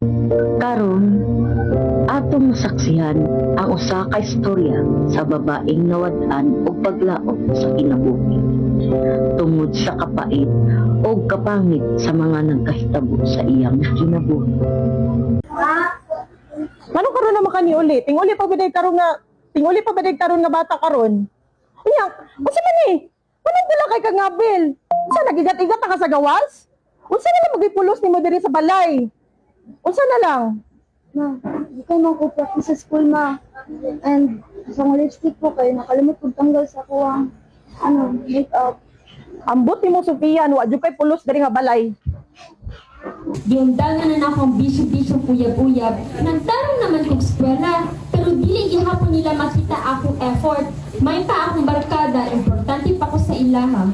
Karon, atong masaksihan ang usa ka istorya sa babaeng nawad-an og paglaot sa kinabuhi tungod sa kapait o kapangit sa mga nagkahitabo sa iyang kinabuhi. Ano karon naman kani uli? Tinguli pa baday karon nga bata karon. Unya, unsa man ni? Manong pula kay kang Abel? Unsa nagigat-igat ka sa gawas? Unsa na lang magipulos nimo diri sa balay? Unsa na lang? Ma, di ko man ko practice sa school, ma. And sa mga lipstick ko kayo, nakalimot kong tanggal sa kuwang, makeup. Ambot nimo Sofia, wa jud kay pulos diri nga balay. Giundangan na akong bisyo-bisyo uyab-uyab. Nagtarong naman kong eskwela, pero dili gihapon nila makita akong effort. May pa akong barkada, importante pa ko sa ilaha.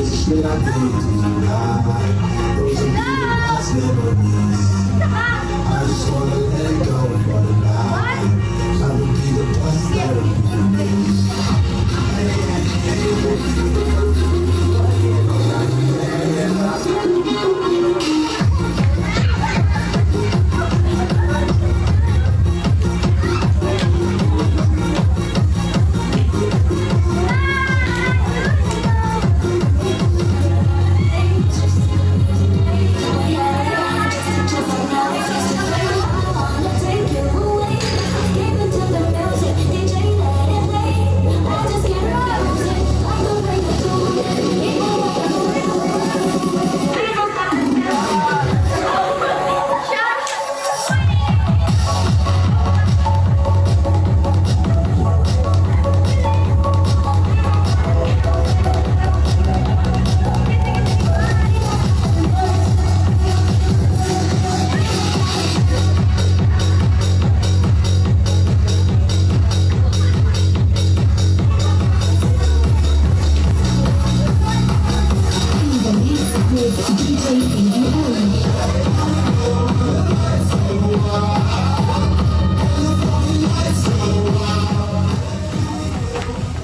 Shit I do tonight. Those are beautiful memories. I just wanna let go for the night. I will be the best that you need.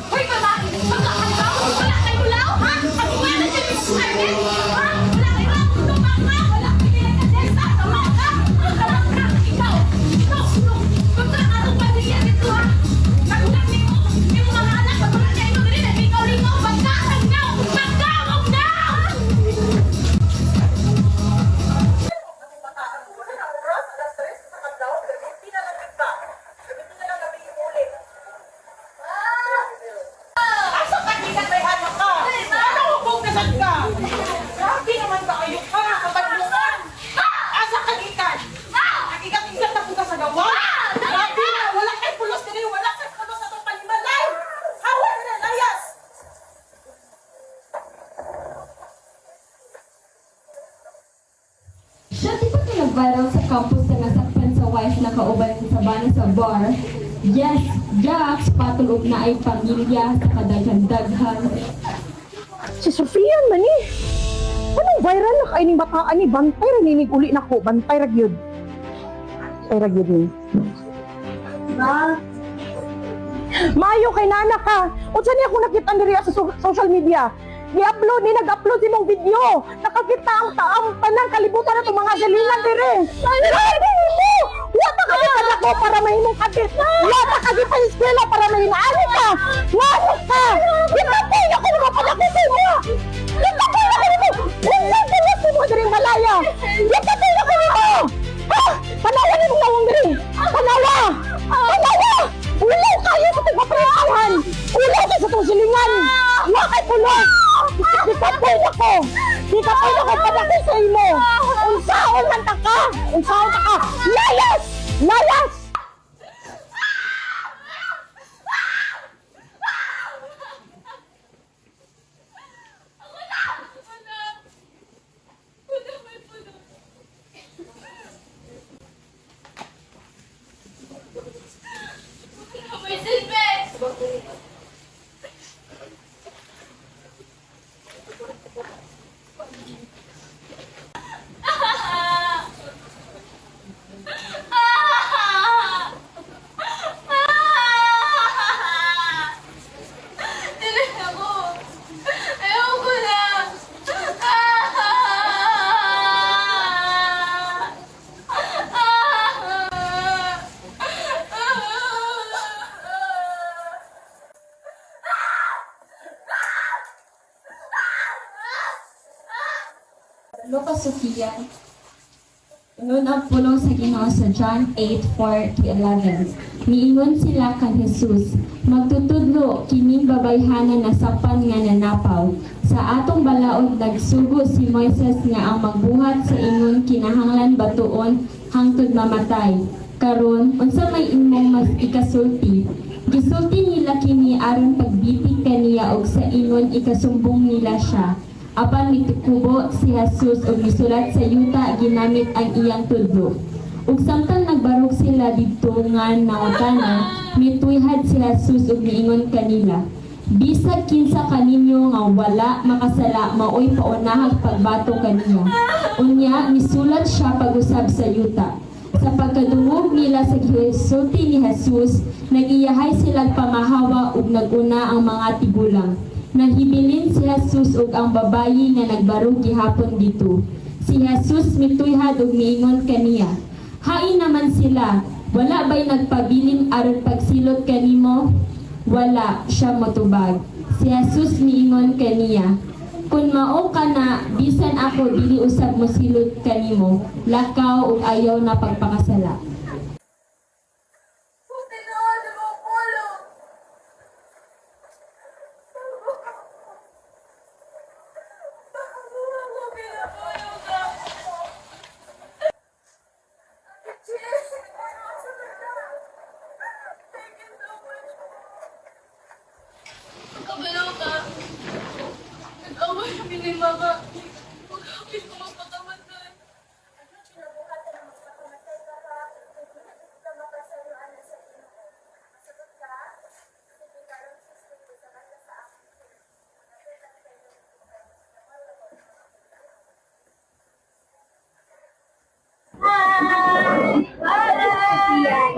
Hoy, babae! Magkakalaw! Wala kayo law, ha? Ang wala dyan yung sulit! Ha? Wala kayo law! Tumang ka! Wala kayo nilagkadesa! Tama ka! Alam ka! Ikaw! Ikaw! Kontra ka itong pamilya dito, ha? Nagulang ni mo! Yung mga anak! Katulad niya ito din! Ikaw-lingaw! Magkakalaw! Magkawag na! Asa ka di ka may anak ka? Ano kung kasal ka? Grabe naman ba kayo ka? Kabadluan! Asa ka gikan? Nagigat-igat na po ka sa gawa? Grabe na! Wala kay pulos diri! Wala kay pulos sa itong palimalay! Hawa na layas! Siya di ba nag-viral sa campus na nasaktan sa wife na kauban sa bana sa bar? Yes, Jax, patulog na ay pamilya sa kadaghan-daghan. Si Sofia man eh. Anong viral na kayo ning bataan ni? Bantay ra ninig uli na ko. Bantay ra gyud. Bantay ra gyud ni. Ma, Mayo kay nana ka. Unsa niya ako nakita diri sa social media? Ni-upload ni nag-upload imong video. Nakakita ang taang tanang kalibutan na itong mga galingan dire. Ano mo? Wata ka di ko para mahimong kadit. Wata ka di pa eskwela para mahinaali ka. Ngano ka? Gitapoy ako mga palakutin mo. Gitapoy ako nito. Wala dalas mo diri malaya. Gitapoy ako nito. Ha? Panawa ni mong nawang diri. Panawa. Panawa. Ulaw kayo sa tigpapresahan. Ulaw kayo sa itong silingan. Wa kay pulos. Gitapoy ako. Gitapoy ako padaki sa imo. Unsaon man ta ka. Unsaon ta ka. Layas! Layas! May silbi! Sofia. Unod ang pulong sa Ginoo sa John 8:4-11. Miingon sila kan Jesus, magtutudlo kining babayhanan na sapan nga nanapaw. Sa atong balaod nagsugo si Moises nga ang magbuhat sa ingon kinahanglan batuon hangtod mamatay. Karon unsa may imong mas ikasulti? Gisulti nila kini aron pagbitik kaniya og sa ingon ikasumbong nila siya. Apan mitikubo si Jesus og misulat sa yuta ginamit ang iyang tudlo. Ug samtang nagbarog sila didto nga nawatanan, mituyhad si Jesus ug miingon kanila, bisag kinsa kaninyo nga wala makasala maoy paunahag pagbato kaniya. Unya misulat siya pag-usab sa yuta. Sa pagkadungog nila sa gisulti ni Jesus, nagiyahay silang pamahawa ug naguna ang mga tigulang. Nahibilin si Jesus ug ang babayi nga nagbarog gihapon dito. Si Jesus mituyhad ug miingon kaniya, hain naman sila, wala ba'y nagpabilin aron pagsilot kanimo? Wala, siya motubag. Si Jesus miingon kaniya, kung mao ka na, bisan ako dili usab mo silot kanimo, lakaw ug ayaw na pagpakasala. Kabalaw ka. Nag-away kami ni Mama. Magkakapit ko magpakamatay.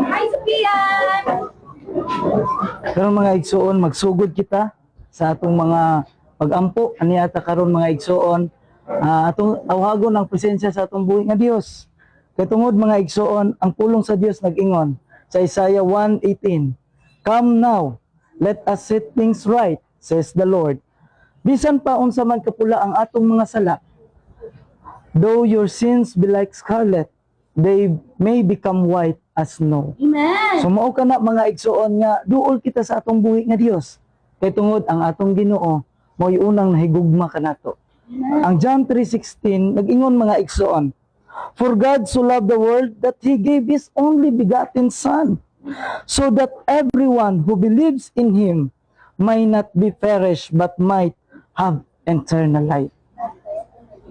Hi, Sophia! Karon mga igsoon, magsugod kita sa atong mga pag-ampo aniata karon mga igsoon, atong tawhagon ang presensya sa atong buhi nga Dios. Kay tungod mga igsoon, ang pulong sa Dios nag-ingon sa Isaiah 1:18, come now, let us set things right, says the Lord. Bisan pa unsa man kapula ang atong mga sala, though your sins be like scarlet, they may become white as snow. Amen! So mao kana mga igsoon nga duol kita sa atong buhi nga Dios. Kay tungod ang atong Ginoo mo'y unang nahigugma kanato. Ang John 3:16 nag-ingon mga igsoon, for God so loved the world that He gave His only begotten Son, so that everyone who believes in Him may not be perished but might have eternal life.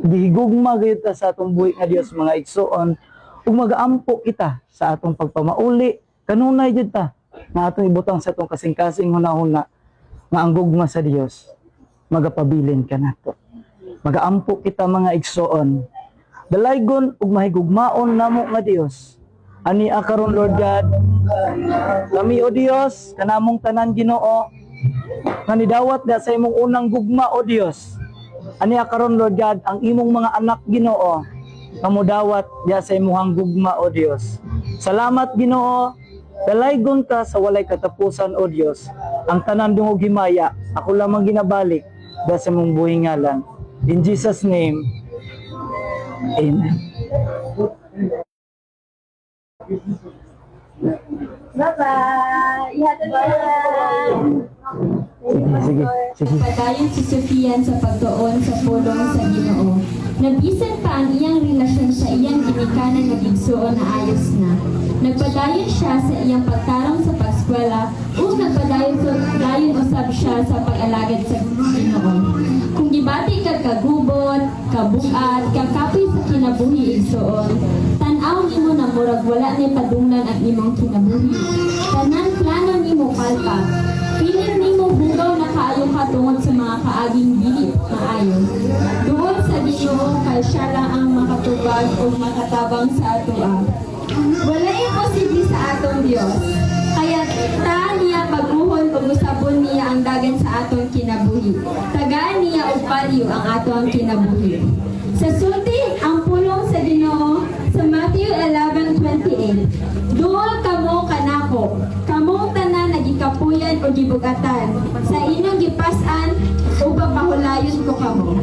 Gihigugma gayud ta sa atong buhi nga Dios mga igsoon, ug mag-ampo kita sa atong pagpamauli kanunay jud ta nga atong ibutang sa atong kasing-kasing hunahuna nga ang gugma sa Dios magapabilin kanato. Mag-aampo kita mga igsoon, dalaygon ug mahigugmaon namo nga Dios. Ani karon Lord God, kami o Dios kanamong tanan Ginoo nga nidawat da sa imong unang gugma o Dios. Ani karon Lord God, ang imong mga anak Ginoo kamudawat diya sa imong gugma o Dios. Salamat Ginoo, dalaygon ka sa walay katapusan o Dios. Ang tanan dungog himaya, ako lamang ginabalik da sa imong buhing ngalan. In Jesus name, Amen. Bye-bye! Ihatid ka Sige. Padayon si Sofian sa pagtuon sa pulong sa Ginoo. Nabisan pa ang iyang relasyon sa iyang ginikanan nga igsuon na ayos na. Nagpadayon siya sa iyang pagtarong sa pagskwela ug nagpadayon usab siya sa pag-alagad sa Ginoo. Kung gibati ka kagubot, kabuat, kakapoy sa kinabuhi igsuon, tan-aw nimo na murag wala ni padunglan ang imong kinabuhi. Tanan plano nimo palpak. Pilit nimo bugaw na kaayo ka tungod sa mga kaaging dili maayo. Tungod sa Ginoo kay siya lang ang makatubag o makatabang sa atoa. Wala imposible sa atong Dios. Kaya ta niya pagbuhon ug usabon niya ang dagan sa atong kinabuhi. Tagaan niya og palyo ang atong kinabuhi. Sa sulti ang pulong sa Ginoo sa Matthew 11:28. Duol kamo kanako, kamong tanan nagikapuyan o gibugatan, sa inyong gipas-an o papahulayon ko kamo.